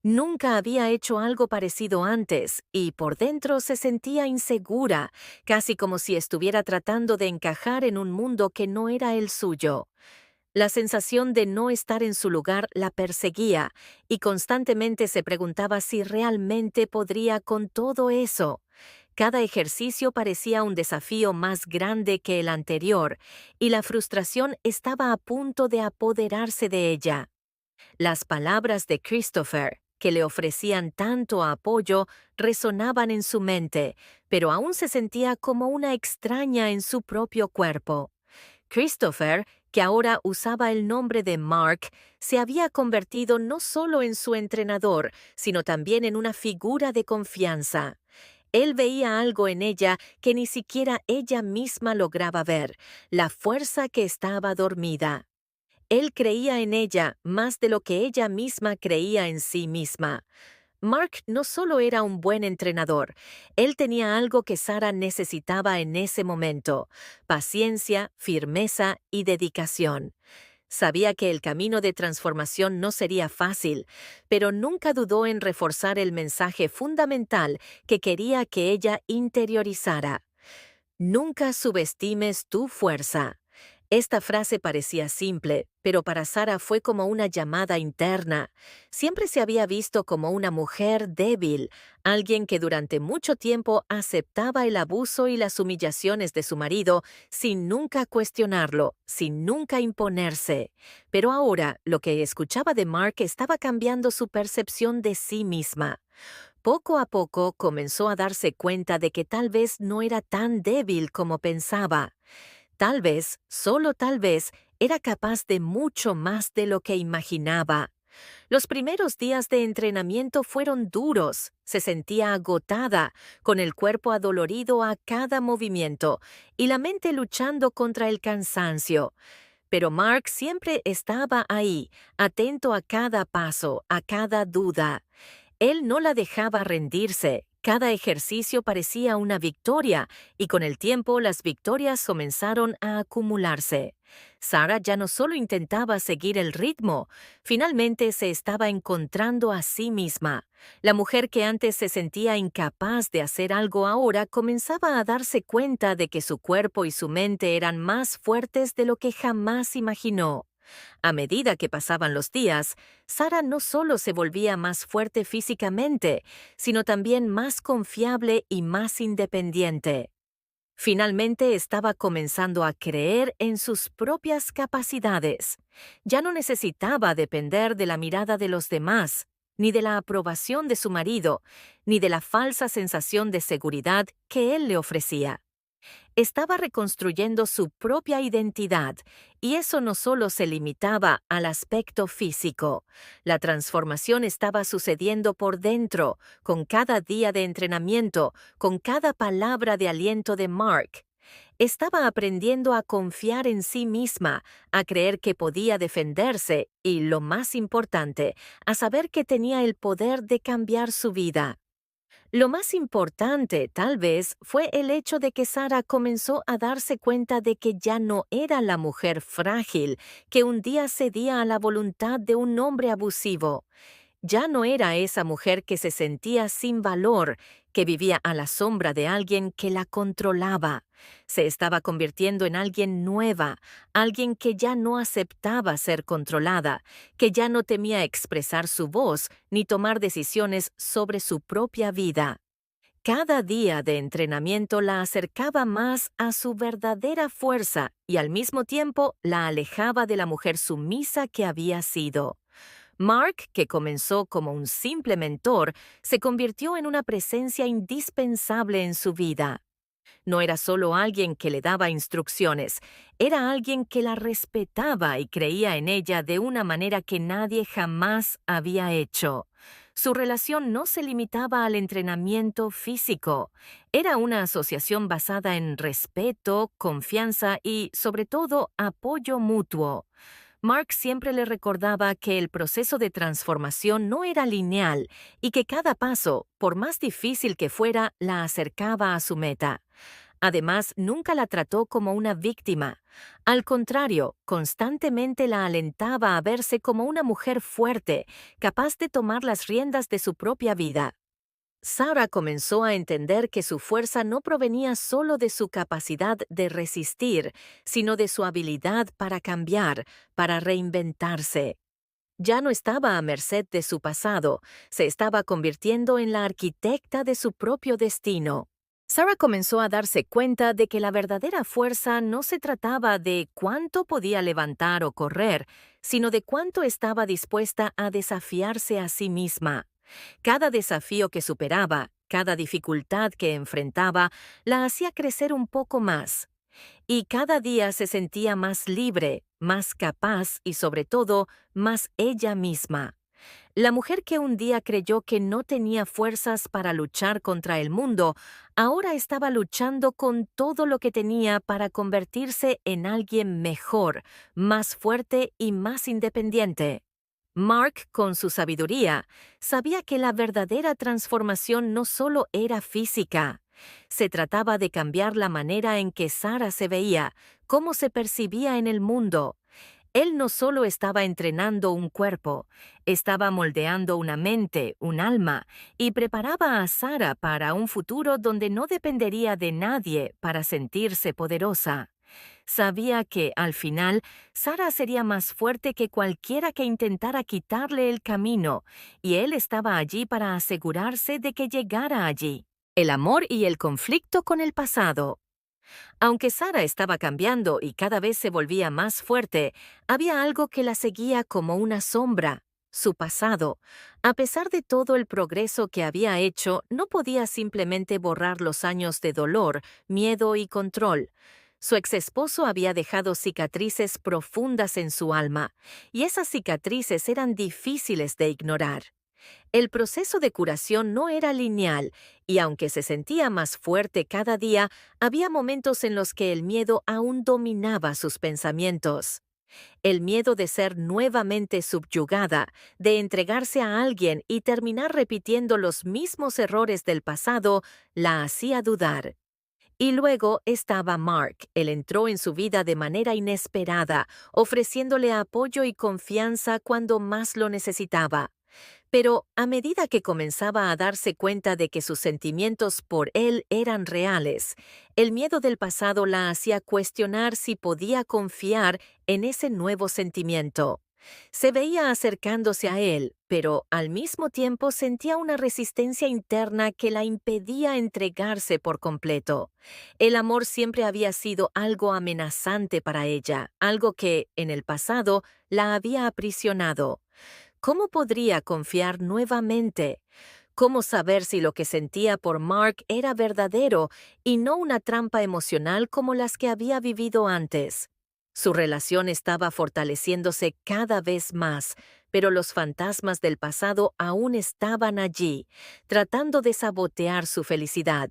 Nunca había hecho algo parecido antes y por dentro se sentía insegura, casi como si estuviera tratando de encajar en un mundo que no era el suyo. La sensación de no estar en su lugar la perseguía y constantemente se preguntaba si realmente podría con todo eso. Cada ejercicio parecía un desafío más grande que el anterior y la frustración estaba a punto de apoderarse de ella. Las palabras de Christopher, que le ofrecían tanto apoyo, resonaban en su mente, pero aún se sentía como una extraña en su propio cuerpo. Christopher, que ahora usaba el nombre de Mark, se había convertido no solo en su entrenador, sino también en una figura de confianza. Él veía algo en ella que ni siquiera ella misma lograba ver, la fuerza que estaba dormida. Él creía en ella más de lo que ella misma creía en sí misma. Mark no solo era un buen entrenador, él tenía algo que Sara necesitaba en ese momento: paciencia, firmeza y dedicación. Sabía que el camino de transformación no sería fácil, pero nunca dudó en reforzar el mensaje fundamental que quería que ella interiorizara. Nunca subestimes tu fuerza. Esta frase parecía simple, pero para Sara fue como una llamada interna. Siempre se había visto como una mujer débil, alguien que durante mucho tiempo aceptaba el abuso y las humillaciones de su marido sin nunca cuestionarlo, sin nunca imponerse. Pero ahora lo que escuchaba de Mark estaba cambiando su percepción de sí misma. Poco a poco comenzó a darse cuenta de que tal vez no era tan débil como pensaba. Tal vez, solo tal vez, era capaz de mucho más de lo que imaginaba. Los primeros días de entrenamiento fueron duros. Se sentía agotada, con el cuerpo adolorido a cada movimiento y la mente luchando contra el cansancio. Pero Mark siempre estaba ahí, atento a cada paso, a cada duda. Él no la dejaba rendirse. Cada ejercicio parecía una victoria, y con el tiempo las victorias comenzaron a acumularse. Sara ya no solo intentaba seguir el ritmo, finalmente se estaba encontrando a sí misma. La mujer que antes se sentía incapaz de hacer algo ahora comenzaba a darse cuenta de que su cuerpo y su mente eran más fuertes de lo que jamás imaginó. A medida que pasaban los días, Sara no solo se volvía más fuerte físicamente, sino también más confiable y más independiente. Finalmente estaba comenzando a creer en sus propias capacidades. Ya no necesitaba depender de la mirada de los demás, ni de la aprobación de su marido, ni de la falsa sensación de seguridad que él le ofrecía. Estaba reconstruyendo su propia identidad, y eso no solo se limitaba al aspecto físico. La transformación estaba sucediendo por dentro, con cada día de entrenamiento, con cada palabra de aliento de Mark. Estaba aprendiendo a confiar en sí misma, a creer que podía defenderse y, lo más importante, a saber que tenía el poder de cambiar su vida. Lo más importante, tal vez, fue el hecho de que Sara comenzó a darse cuenta de que ya no era la mujer frágil que un día cedía a la voluntad de un hombre abusivo. Ya no era esa mujer que se sentía sin valor, que vivía a la sombra de alguien que la controlaba. Se estaba convirtiendo en alguien nueva, alguien que ya no aceptaba ser controlada, que ya no temía expresar su voz ni tomar decisiones sobre su propia vida. Cada día de entrenamiento la acercaba más a su verdadera fuerza y al mismo tiempo la alejaba de la mujer sumisa que había sido. Mark, que comenzó como un simple mentor, se convirtió en una presencia indispensable en su vida. No era solo alguien que le daba instrucciones, era alguien que la respetaba y creía en ella de una manera que nadie jamás había hecho. Su relación no se limitaba al entrenamiento físico, era una asociación basada en respeto, confianza y, sobre todo, apoyo mutuo. Mark siempre le recordaba que el proceso de transformación no era lineal y que cada paso, por más difícil que fuera, la acercaba a su meta. Además, nunca la trató como una víctima. Al contrario, constantemente la alentaba a verse como una mujer fuerte, capaz de tomar las riendas de su propia vida. Sarah comenzó a entender que su fuerza no provenía solo de su capacidad de resistir, sino de su habilidad para cambiar, para reinventarse. Ya no estaba a merced de su pasado, se estaba convirtiendo en la arquitecta de su propio destino. Sarah comenzó a darse cuenta de que la verdadera fuerza no se trataba de cuánto podía levantar o correr, sino de cuánto estaba dispuesta a desafiarse a sí misma. Cada desafío que superaba, cada dificultad que enfrentaba, la hacía crecer un poco más. Y cada día se sentía más libre, más capaz y sobre todo, más ella misma. La mujer que un día creyó que no tenía fuerzas para luchar contra el mundo, ahora estaba luchando con todo lo que tenía para convertirse en alguien mejor, más fuerte y más independiente. Mark, con su sabiduría, sabía que la verdadera transformación no solo era física. Se trataba de cambiar la manera en que Sarah se veía, cómo se percibía en el mundo. Él no solo estaba entrenando un cuerpo, estaba moldeando una mente, un alma, y preparaba a Sarah para un futuro donde no dependería de nadie para sentirse poderosa. Sabía que, al final, Sarah sería más fuerte que cualquiera que intentara quitarle el camino, y él estaba allí para asegurarse de que llegara allí. El amor y el conflicto con el pasado. Aunque Sarah estaba cambiando y cada vez se volvía más fuerte, había algo que la seguía como una sombra, su pasado. A pesar de todo el progreso que había hecho, no podía simplemente borrar los años de dolor, miedo y control. Su exesposo había dejado cicatrices profundas en su alma, y esas cicatrices eran difíciles de ignorar. El proceso de curación no era lineal, y aunque se sentía más fuerte cada día, había momentos en los que el miedo aún dominaba sus pensamientos. El miedo de ser nuevamente subyugada, de entregarse a alguien y terminar repitiendo los mismos errores del pasado, la hacía dudar. Y luego estaba Mark. Él entró en su vida de manera inesperada, ofreciéndole apoyo y confianza cuando más lo necesitaba. Pero a medida que comenzaba a darse cuenta de que sus sentimientos por él eran reales, el miedo del pasado la hacía cuestionar si podía confiar en ese nuevo sentimiento. Se veía acercándose a él, pero al mismo tiempo sentía una resistencia interna que la impedía entregarse por completo. El amor siempre había sido algo amenazante para ella, algo que, en el pasado, la había aprisionado. ¿Cómo podría confiar nuevamente? ¿Cómo saber si lo que sentía por Mark era verdadero y no una trampa emocional como las que había vivido antes? Su relación estaba fortaleciéndose cada vez más, pero los fantasmas del pasado aún estaban allí, tratando de sabotear su felicidad.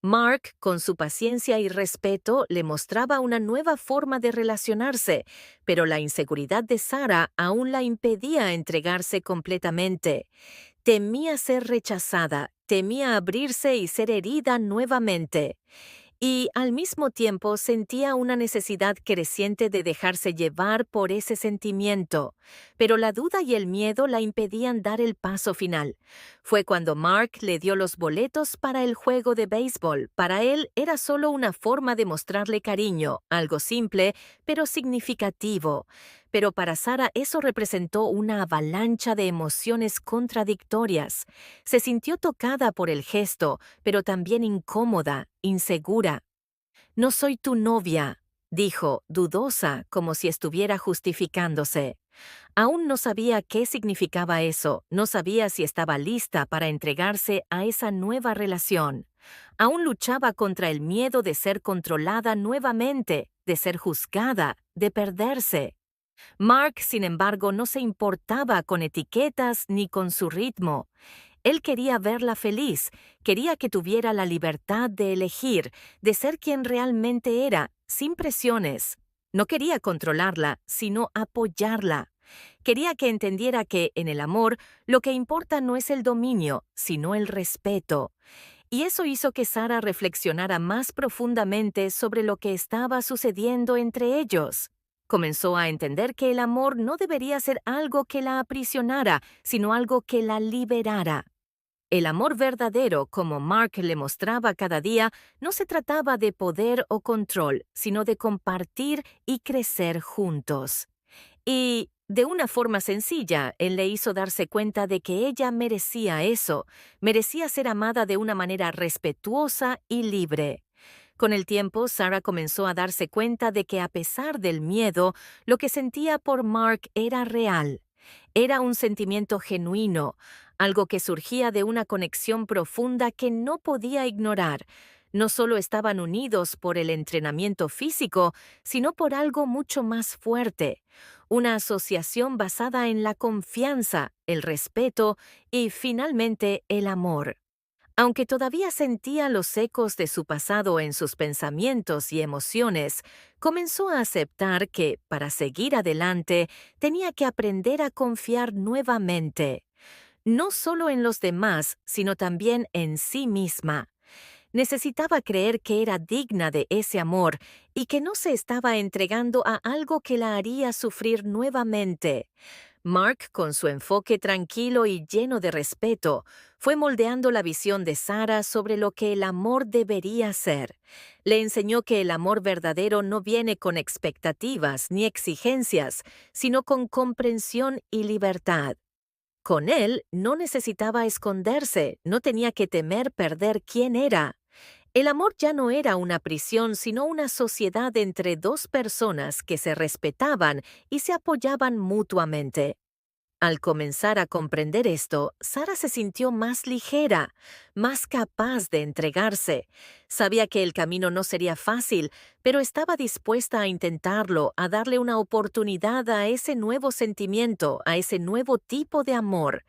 Mark, con su paciencia y respeto, le mostraba una nueva forma de relacionarse, pero la inseguridad de Sarah aún la impedía entregarse completamente. Temía ser rechazada, temía abrirse y ser herida nuevamente. Y al mismo tiempo sentía una necesidad creciente de dejarse llevar por ese sentimiento, pero la duda y el miedo la impedían dar el paso final. Fue cuando Mark le dio los boletos para el juego de béisbol. Para él era solo una forma de mostrarle cariño, algo simple, pero significativo. Pero para Sarah eso representó una avalancha de emociones contradictorias. Se sintió tocada por el gesto, pero también incómoda, insegura. «No soy tu novia», dijo, dudosa, como si estuviera justificándose. Aún no sabía qué significaba eso, no sabía si estaba lista para entregarse a esa nueva relación. Aún luchaba contra el miedo de ser controlada nuevamente, de ser juzgada, de perderse. Mark, sin embargo, no se importaba con etiquetas ni con su ritmo. Él quería verla feliz, quería que tuviera la libertad de elegir, de ser quien realmente era, sin presiones. No quería controlarla, sino apoyarla. Quería que entendiera que, en el amor, lo que importa no es el dominio, sino el respeto. y eso hizo que Sara reflexionara más profundamente sobre lo que estaba sucediendo entre ellos. Comenzó a entender que el amor no debería ser algo que la aprisionara, sino algo que la liberara. El amor verdadero, como Mark le mostraba cada día, no se trataba de poder o control, sino de compartir y crecer juntos. Y, de una forma sencilla, él le hizo darse cuenta de que ella merecía eso, merecía ser amada de una manera respetuosa y libre. Con el tiempo, Sarah comenzó a darse cuenta de que a pesar del miedo, lo que sentía por Mark era real. Era un sentimiento genuino, algo que surgía de una conexión profunda que no podía ignorar. No solo estaban unidos por el entrenamiento físico, sino por algo mucho más fuerte, una asociación basada en la confianza, el respeto y, finalmente, el amor. Aunque todavía sentía los ecos de su pasado en sus pensamientos y emociones, comenzó a aceptar que, para seguir adelante, tenía que aprender a confiar nuevamente, no solo en los demás, sino también en sí misma. Necesitaba creer que era digna de ese amor y que no se estaba entregando a algo que la haría sufrir nuevamente. Mark, con su enfoque tranquilo y lleno de respeto, fue moldeando la visión de Sarah sobre lo que el amor debería ser. Le enseñó que el amor verdadero no viene con expectativas ni exigencias, sino con comprensión y libertad. Con él no necesitaba esconderse, no tenía que temer perder quién era. El amor ya no era una prisión, sino una sociedad entre dos personas que se respetaban y se apoyaban mutuamente. Al comenzar a comprender esto, Sara se sintió más ligera, más capaz de entregarse. Sabía que el camino no sería fácil, pero estaba dispuesta a intentarlo, a darle una oportunidad a ese nuevo sentimiento, a ese nuevo tipo de amor.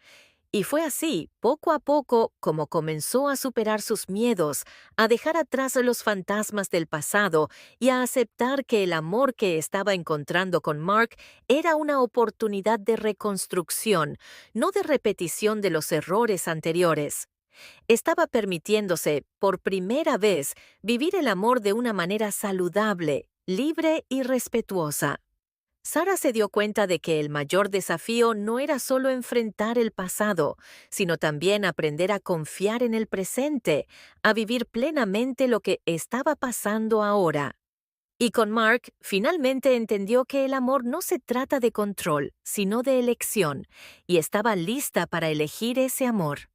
Y fue así, poco a poco, como comenzó a superar sus miedos, a dejar atrás los fantasmas del pasado y a aceptar que el amor que estaba encontrando con Mark era una oportunidad de reconstrucción, no de repetición de los errores anteriores. Estaba permitiéndose, por primera vez, vivir el amor de una manera saludable, libre y respetuosa. Sara se dio cuenta de que el mayor desafío no era solo enfrentar el pasado, sino también aprender a confiar en el presente, a vivir plenamente lo que estaba pasando ahora. Y con Mark, finalmente entendió que el amor no se trata de control, sino de elección, y estaba lista para elegir ese amor.